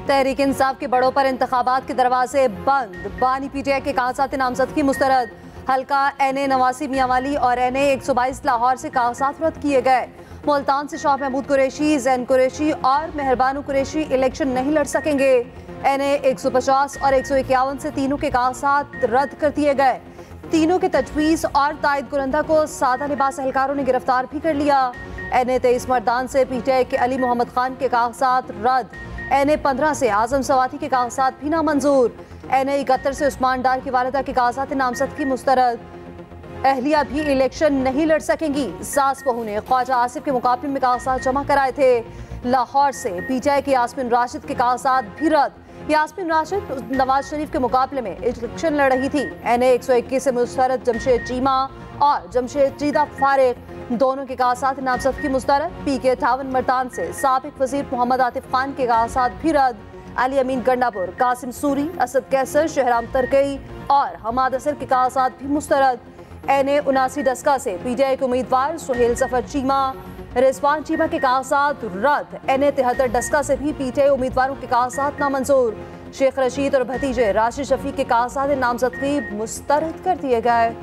तहरीक इंसाफ के बड़ों पर इंतखाबात के दरवाजे बंद। बानी पीटीआई के कागजात नामजदगी मुस्तरद। हल्का NA नवासी मियांवाली और NA 122 लाहौर से कागजात रद्द किए गए। मुल्तान से शाह महमूद कुरैशी, जैन कुरैशी और मेहरबानू कुरैशी इलेक्शन नहीं लड़ सकेंगे। NA 150 और 151 से तीनों के कागजात रद्द कर दिए गए। तीनों के तजवीज़ और तायद कुरंदा को सादा लिबास एहलकारों ने गिरफ्तार भी कर लिया। NA 23 मर्दान से पीटीआई के अली मोहम्मद खान के कागजात रद्द। NA 15 से आजम सवाती के कागजात भी नामंजूर। NA 71 से उस्मान डार की वालिदा के कागजात नामजदगी मुस्तरद। अहलिया भी इलेक्शन नहीं लड़ सकेंगी। सास बहू ने ख्वाजा आसिफ के मुकाबले में कागजात जमा कराए थे। लाहौर से पीटीआई के यास्मीन राशिद के कागजात भी रद्द। यास्मीन राशिद नवाज शरीफ के मुकाबले में इलेक्शन लड़ रही थी। NA 121 से मुस्तरद जमशेद चीमा और जमशेद चीदा फारिक दोनों के कागजात नामजदगी मुस्तरद। PK 58 मर्दान से साबिक वजीर मोहम्मद आतिफ खान के कागजात भी रद्द। अली अमीन गंडापुर, कासिम सूरी, असद कैसर, शहराम तरकई और हमाद असर के कागजात भी मुस्तरद। NA 79 डस्का से पीटीआई के उम्मीदवार सुहेल सफर चीमा, रिजवान चीमा के कागजात रद्द। NA 73 डस्का से भी पीटीआई उम्मीदवारों के कागजात नामंजूर। शेख रशीद और भतीजे राशिद शफीक के कागजात नामजदगी मुस्तरद कर दिए गए।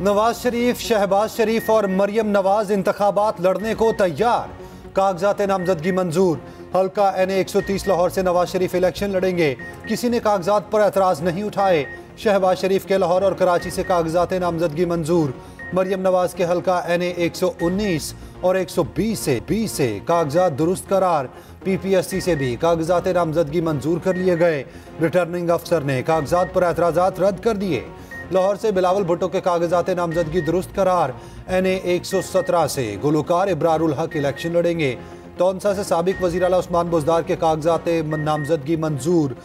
नवाज शरीफ, शहबाज शरीफ और मरियम नवाज इंतखाबात लड़ने को तैयार। कागजात नामजदगी मंजूर। हल्का NA 130 लाहौर से नवाज शरीफ इलेक्शन लड़ेंगे। किसी ने कागजात पर एतराज नहीं उठाए। शहबाज शरीफ के लाहौर और कराची से कागजात नामजदगी मंजूर। मरियम नवाज के हल्का NA 119 और 120 से कागजात दुरुस्त करार। PPSC से भी कागजात नामजदगी मंजूर कर लिए गए। रिटर्निंग अफसर ने कागजात पर एतराजात रद्द कर दिए। लाहौर से बिलावल भुट्टो के कागजात नामजदगी दुरुस्त करार। NA 117 से गुलकार इब्रारुल हक इलेक्शन लड़ेंगे। तौनसा से साबिक वज़ीर आला उस्मान बुज़दार के कागजात नामजदगी मंजूर।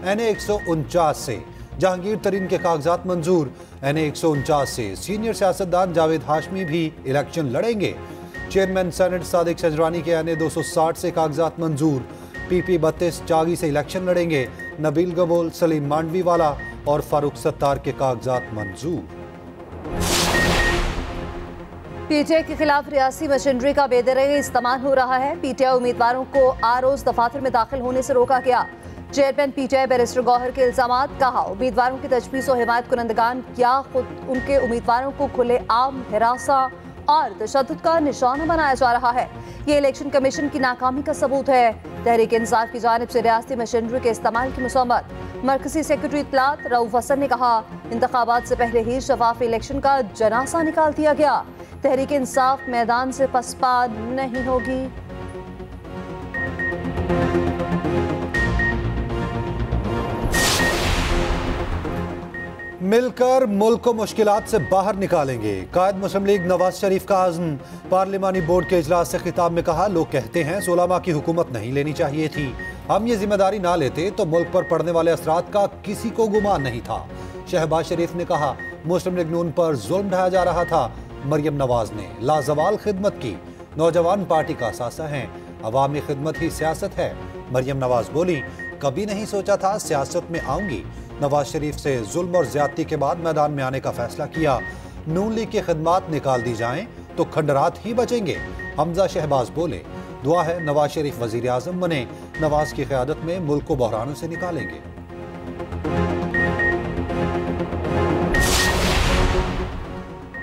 NA 149 से जहांगीर तरीन के कागजात मंजूर। NA 149 से सीनियर सियासतदान जावेद हाशमी भी इलेक्शन लड़ेंगे। चेयरमैन सेनेट सादिक शजरानी के NA 260 से कागजात मंजूर। PP 32 चागी से इलेक्शन लड़ेंगे। नबील गबोल, सलीम मांडवी वाला और फारूक सत्तार के कागजात मंजूर। पीटीआई के खिलाफ रियासी मशीनरी का बेदरग इस्तेमाल हो रहा है। पीटीआई उम्मीदवारों को आरोज दफातर में दाखिल होने से रोका गया। चेयरमैन पीटीआई बैरिस्टर गौहर के इल्जामात। कहा, उम्मीदवारों की तजवीज़ और हिमायत कुनंदगान क्या खुद उनके उम्मीदवारों को खुले आम हिरासा और तशद्दुद का निशाना बनाया जा रहा है। ये इलेक्शन कमीशन की नाकामी का सबूत है। तहरीक इंसाफ की जानिब से रियासती मशीनरी के इस्तेमाल की मुसम्मत। मरकजी सेक्रेटरी इत्तलात रऊफ हसन ने कहा, इंतखाबात से पहले ही शफाफ इलेक्शन का जनासा निकाल दिया गया। तहरीक इंसाफ मैदान से पसपा नहीं होगी। मिलकर मुल्क को मुश्किलात से बाहर निकालेंगे। कायद मुस्लिम लीग नवाज शरीफ का आज़म। पार्लिमानी बोर्ड के इजलास से खिताब में कहा, लोग कहते हैं 16 माह की हुकूमत नहीं लेनी चाहिए थी। हम ये जिम्मेदारी ना लेते तो मुल्क पर पड़ने वाले असरात का किसी को गुमान नहीं था। शहबाज शरीफ ने कहा, मुस्लिम लीग नून पर जुल्म ढाया जा रहा था। मरियम नवाज ने लाजवाल खिदमत की। नौजवान पार्टी का असासा हैं। अवामी खिदमत ही सियासत है। मरियम नवाज बोली, कभी नहीं सोचा था सियासत में आऊंगी। नवाज शरीफ से जुल्म और ज्यादती के बाद मैदान में आने का फैसला किया। नून लीग की खिदमत निकाल दी जाएं तो खंडरात ही बचेंगे। हमजा शहबाज बोले, दुआ है नवाज शरीफ वजीर आजम बने। नवाज की क़यादत में मुल्क को बहरानों से निकालेंगे।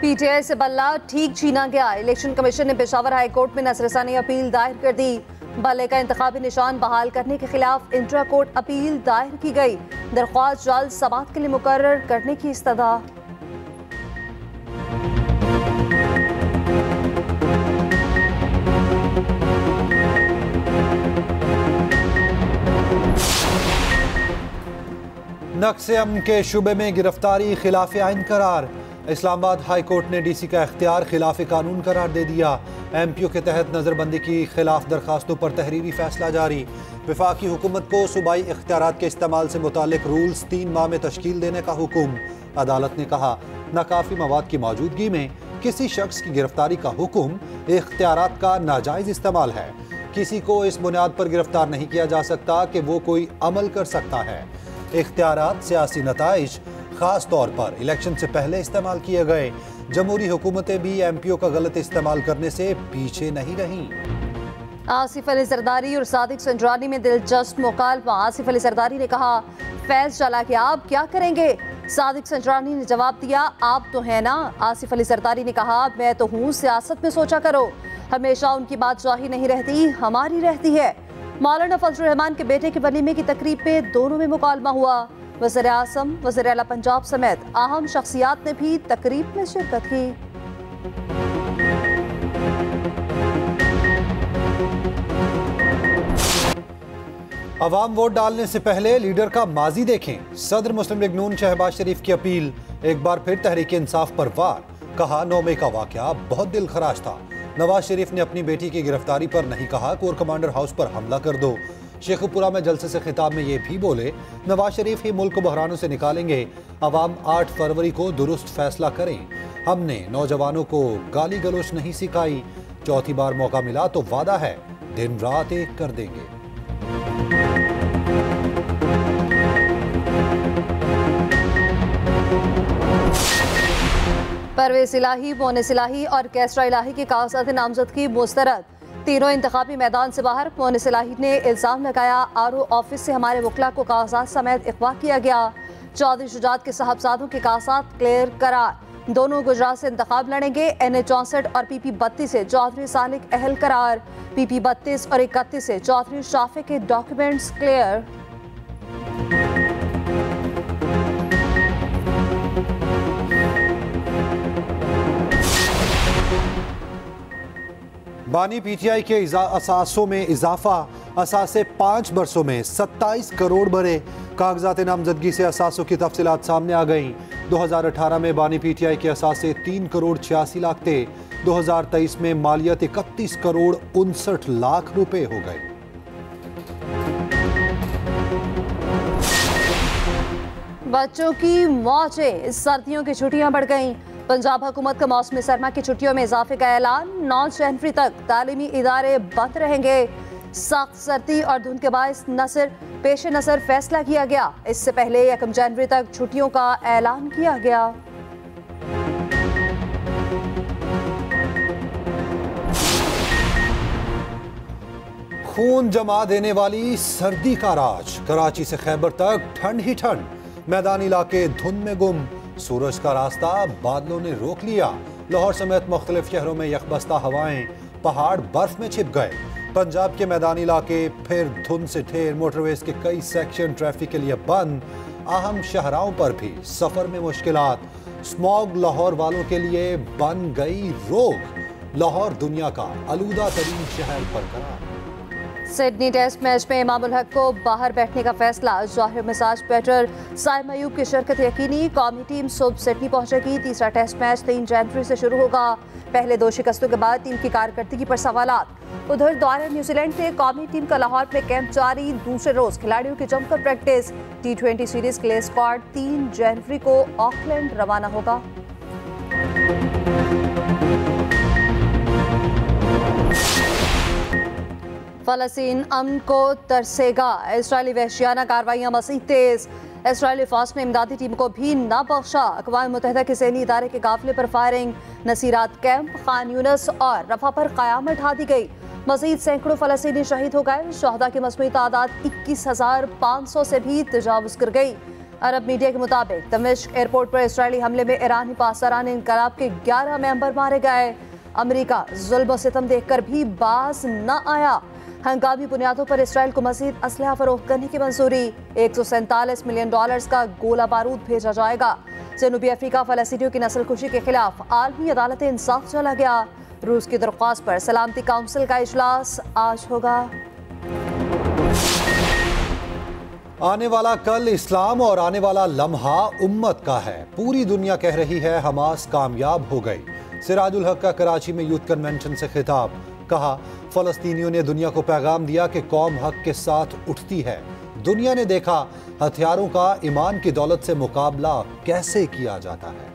पीटीआई से बल्ला ठीक छीना गया। इलेक्शन कमीशन ने पेशावर हाई कोर्ट में नजरसानी अपील दायर कर दी। बल्ले का इंतखाबी निशान बहाल करने के खिलाफ इंट्रा कोर्ट अपील दायर की गई। दरख्वास्त जल्द समाअत के लिए मुकर्रर करने की इस्तदा। नक्से अमन के शुबे में गिरफ्तारी खिलाफ आइन करार। इस्लामाबाद हाई कोर्ट ने DC का इख्तियार खिलाफ कानून करार दे दिया। MPO के तहत नज़रबंदी की खिलाफ दरखास्तों पर तहरीरी फैसला जारी। वफाकी हुकूमत को सूबाई इख्तियारात के इस्तेमाल से मुतालिक रूल्स 3 माह में तश्कील देने का हुक्म। अदालत ने कहा, नाकाफी मवाद की मौजूदगी में किसी शख्स की गिरफ्तारी का हुक्म इख्तियारात का नाजायज़ इस्तेमाल है। किसी को इस बुनियाद पर गिरफ्तार नहीं किया जा सकता कि वो कोई अमल कर सकता है। इख्तियारात सियासी नताइज खास तौर पर इलेक्शन से पहले इस्तेमाल किए गए। जमहूरी हुकूमतें भी MPO का गलत इस्तेमाल करने से पीछे नहीं रहीं। आसिफ अली जरदारी और सादिक संजरानी में दिलचस्प मुकालमा। आसिफ अली जरदारी ने कहा, फैज चला के आप क्या करेंगे? सादिक संजरानी ने जवाब दिया, आप तो हैं ना। आसिफ अली जरदारी ने कहा, मैं तो हूँ, सियासत में सोचा करो। हमेशा उनकी बादशाही नहीं रहती, हमारी रहती है। मौलाना फजल रहमान के बेटे के वलीमे की तकरीब में दोनों में मुकालमा हुआ। वज़ीर आज़म, वज़ीर आला पंजाब समेत अहम शख्सियात ने भी तकरीब में शिरकत की। अवाम वोट डालने से पहले लीडर का माजी देखें। सदर मुस्लिम लीग नून शहबाज शरीफ की अपील, एक बार फिर तहरीक इंसाफ पर वार। कहा, 9 मई का वाकया बहुत दिल खराश था। नवाज शरीफ ने अपनी बेटी की गिरफ्तारी पर नहीं कहा कोर कमांडर हाउस पर हमला कर दो। शेखपुरा में जलसे से खिताब में ये भी बोले, नवाज शरीफ ही मुल्क को बहरानों से निकालेंगे। अवाम 8 फरवरी को दुरुस्त फैसला करें। हमने नौजवानों को गाली गलोच नहीं सिखाई। चौथी बार मौका मिला तो वादा है दिन रात एक कर देंगे। परवेज इलाही, मोनिस इलाही और कैसरा इलाही की कागजात नामजदगी मुस्तरद। तीनों इंतखाबी मैदान से बाहर। मोनिस इलाही ने इल्जाम लगाया, आरओ ऑफिस से हमारे वकला को कागजात समेत अगवा किया गया। चौधरी शुजात के साहबजादों के कागजात क्लियर करार। दोनों गुजरात से इंतखाब लड़ेंगे। NA 64 और PP 32 से चौधरी सालिक अहल करार। PP 32 और 31 से चौधरी शाफे के डॉक्यूमेंट्स क्लियर। बानी PTI के असासों में इजाफा। असासे 5 बरसों में 27 करोड़ बढ़े। कागजात नामजदगी से असासों की तफसीलात सामने आ गईं। 2018 में बानी PTI के असासे 3 करोड़ 86 लाख थे। 2023 में मालियत 31 करोड़ 59 लाख रुपए हो गए। बच्चों की मौजें, सर्दियों की छुट्टियां बढ़ गईं। पंजाब हुकूमत का मौसमी सरमा की छुट्टियों में इजाफे का ऐलान। 9 जनवरी तक तालीमी इदारे बंद रहेंगे। सख्त सर्दी और धुंध के बायस पेश नजर फैसला किया गया। इससे पहले 1 जनवरी तक छुट्टियों का ऐलान किया गया। खून जमा देने वाली सर्दी का राज। कराची से खैबर तक ठंड ही ठंड। मैदानी इलाके धुंध में गुम। सूरज का रास्ता बादलों ने रोक लिया। लाहौर समेत मुख्तलिफ शहरों में यकबस्ता हवाएं। पहाड़ बर्फ में छिप गए। पंजाब के मैदानी इलाके फिर धुंध से ठेर। मोटरवेज के कई सेक्शन ट्रैफिक के लिए बंद। अहम शहराओं पर भी सफर में मुश्किलात। स्मॉग लाहौर वालों के लिए बन गई रोक। लाहौर दुनिया का आलूदा तरीन शहर बरकरार। सिडनी टेस्ट मैच में इमामुल हक को बाहर बैठने का फैसला। जाहिर मिजाज बैटर साइम अयूब की शिरकत यकीनी। कौमी टीम सुबह सिडनी पहुंचेगी। तीसरा टेस्ट मैच 3 जनवरी से शुरू होगा। पहले 2 शिकस्तों के बाद टीम की कारकर्दगी पर सवालात। उधर दौरे न्यूजीलैंड से कौमी टीम का लाहौर में कैंप जारी। दूसरे रोज खिलाड़ियों की जमकर प्रैक्टिस। T20 सीरीज के लिए स्क्वाड 3 जनवरी को ऑकलैंड रवाना होगा। फलस्तीन अमन को तरसेगा। इसराइली वहशियाना कार्रवाइयां मज़ीद तेज। इसराइली फौज ने इमदादी टीम को भी न बख्शा। अक़वाम मुत्तहिदा के सैनी इदारे के काफिले पर firing. Nuseirat camp, Khan Younis और रफा पर क़यामत ढा दी गई। मज़ीद सैकड़ों फलस्तीनी शहीद हो गए। शहदा की मजमूई तादाद 21,500 से भी तजावुज़ कर गई। अरब मीडिया के मुताबिक दमिश्क एयरपोर्ट पर इसराइली हमले में ईरानी पासदारान इनकलाब के 11 मेंबर मारे गए। अमेरिका जुल्म सितम देखकर भी बाज न आया। हंगामी बुनियादों पर इसराइल को मजीद असलहा फरोख्त करने की मंजूरी। $147 मिलियन का गोला बारूद भेजा जाएगा। जनूबी अफ्रीका फलस्तीनियों की नस्लकुशी के खिलाफ आलमी अदालत इंसाफ चला गया। रूस की दरख्वास्त पर सलामती काउंसिल का इजलास आज होगा। आने वाला कल इस्लाम और आने वाला लम्हा उम्मत का है। पूरी दुनिया कह रही है हमास कामयाब हो गई। सिराजुल हक का कराची में यूथ कन्वेंशन से खिताब। कहा, फलस्तीनियों ने दुनिया को पैगाम दिया कि कौम हक के साथ उठती है। दुनिया ने देखा हथियारों का ईमान की दौलत से मुकाबला कैसे किया जाता है।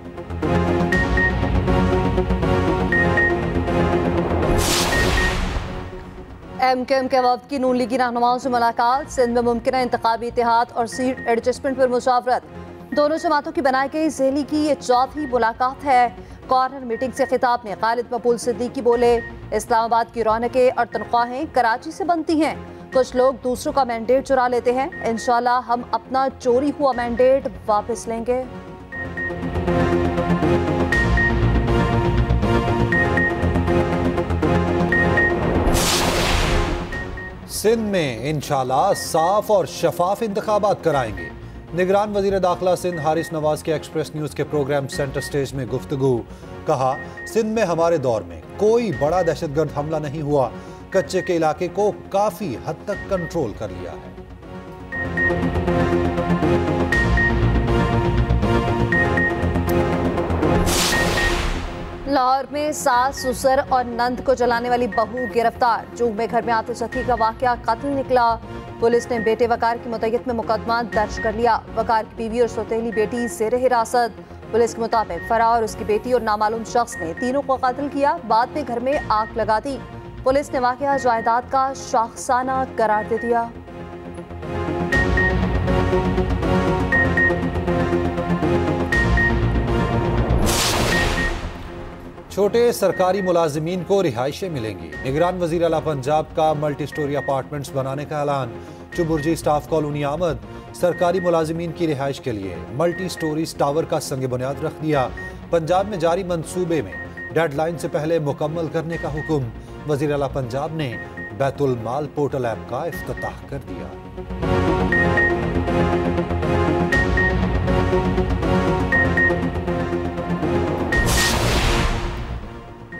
MKM के वफ्द की नून लीगी रहनुमाओं से मुलाकात। सिंध में मुमकिन इंतखाबी इतिहाद और सीट एडजस्टमेंट पर मुशावरत। दोनों जमातों की बनाई गई ज़ेली की ये चौथी मुलाकात है। कॉर्नर मीटिंग से खिताब में खालिद मकबूल सिद्दीकी बोले, इस्लामाबाद की रौनकें और तनख्वाहें कराची से बनती हैं। कुछ लोग दूसरों का मैंडेट चुरा लेते हैं। इंशाल्लाह हम अपना चोरी हुआ मैंडेट वापस लेंगे। सिंध में इंशाल्लाह साफ और शफाफ इंतखाबात कराएंगे। निगरान वजीर दाखिला सिंध हारिस नवाज के एक्सप्रेस न्यूज के प्रोग्राम सेंटर स्टेज में गुफ्तगू। कहा, सिंध में हमारे दौर में कोई बड़ा दहशतगर्द हमला नहीं हुआ। कच्चे के इलाके को काफी हद तक कंट्रोल कर लिया है। लाहौर में सास, ससुर और नंद को जलाने वाली बहू गिरफ्तार। जूह में घर में आतिशबाजी का वाकया कत्ल निकला। पुलिस ने बेटे वकार की मुतय्यद में मुकदमा दर्ज कर लिया। वकार की बीवी और सौतेली बेटी ज़ेर हिरासत। पुलिस के मुताबिक फरा और उसकी बेटी और नामालूम शख्स ने तीनों को कत्ल किया। बाद में घर में आग लगा दी। पुलिस ने वाकया जायदाद का शाखसाना करार दे दिया। छोटे सरकारी मुलाजिमीन को रिहाइशें मिलेंगी। निगरान वजीर आला पंजाब का मल्टी स्टोरी अपार्टमेंट्स बनाने का ऐलान। चुबुर्जी स्टाफ कॉलोनी आमद। सरकारी मुलाजिमीन की रिहाइश के लिए मल्टी स्टोरी टावर का संग बुनियाद रख दिया। पंजाब में जारी मंसूबे में डेडलाइन से पहले मुकम्मल करने का हुक्म। वजीर आला पंजाब ने बैतुल माल पोर्टल ऐप का इफ्तिताह कर दिया।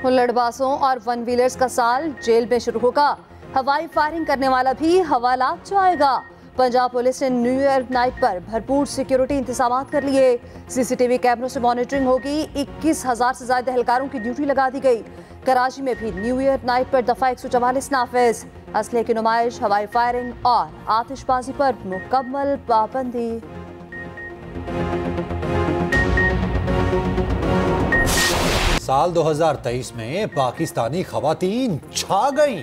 हुल्लड़बाजों और वन व्हीलर्स का साल जेल में शुरू होगा। हवाई फायरिंग करने वाला भी हवालात जाएगा। पंजाब पुलिस ने न्यू ईयर नाइट पर भरपूर सिक्योरिटी इंतजाम कर लिए। सीसीटीवी कैमरों से मॉनिटरिंग होगी। 21,000 से ज्यादा एहलकारों की ड्यूटी लगा दी गई। कराची में भी न्यू ईयर नाइट पर दफा 144 नाफिज। असले की नुमाइश, हवाई फायरिंग और आतिशबाजी पर मुकम्मल पाबंदी। साल 2023 में पाकिस्तानी खवातीन छा गईं।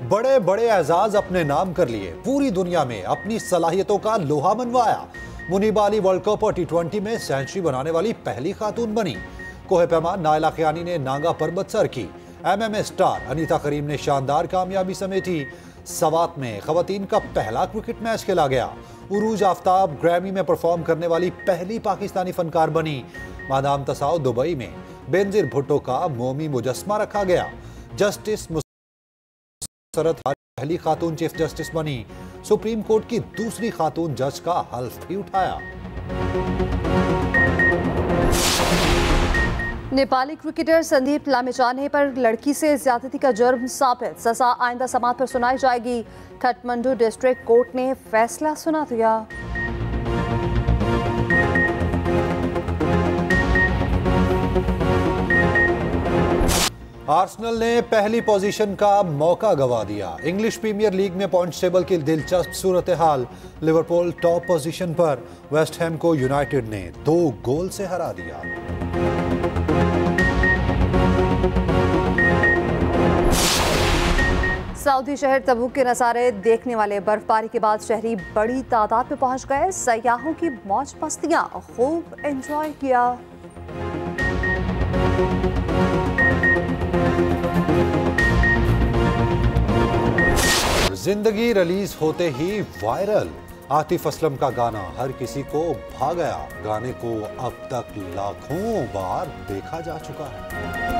बड़े बड़े एजाज अपने नाम कर लिए। पूरी दुनिया में अपनी सलाहियतों का लोहा मनवाया। मुनीबा अली वर्ल्ड कप और T20 में सेंचुरी बनाने वाली पहली खातून बनी। कोहे पैमान नायला खियानी ने नांगा पर्वत सर की। MMA स्टार अनीता करीम ने शानदार कामयाबी समेटी। सवात में खवातीन का पहला क्रिकेट मैच खेला गया। उरूज आफ्ताब ग्रैमी में परफॉर्म करने वाली पहली पाकिस्तानी फनकार बनी। मादाम तसाओ दुबई में बेनजीर भुट्टो का मोमी मुजस्मा रखा गया। जस्टिस मुसरत पहली खातून चीफ जस्टिस बनी। सुप्रीम कोर्ट की दूसरी खातून जज का हल्फ भी उठाया। नेपाली क्रिकेटर संदीप लामिछाने पर लड़की से ज्यादती का जुर्म साबित। सजा आइंदा समाअत पर सुनाई जाएगी। काठमांडू डिस्ट्रिक्ट कोर्ट ने फैसला सुना दिया। आर्सेनल ने पहली पोजीशन का मौका गंवा दिया। इंग्लिश प्रीमियर लीग में पॉइंट्स टेबल की दिलचस्प सूरत हाल। लिवरपूल टॉप पोजीशन पर। वेस्ट हैम को यूनाइटेड ने 2 गोल से हरा दिया। सऊदी शहर तबूक के नज़ारे देखने वाले बर्फबारी के बाद शहरी बड़ी तादाद में पहुंच गए। सयाहों की मौज मस्तियां खूब एंजॉय किया। जिंदगी रिलीज होते ही वायरल। आतिफ असलम का गाना हर किसी को भा गया। गाने को अब तक लाखों बार देखा जा चुका है।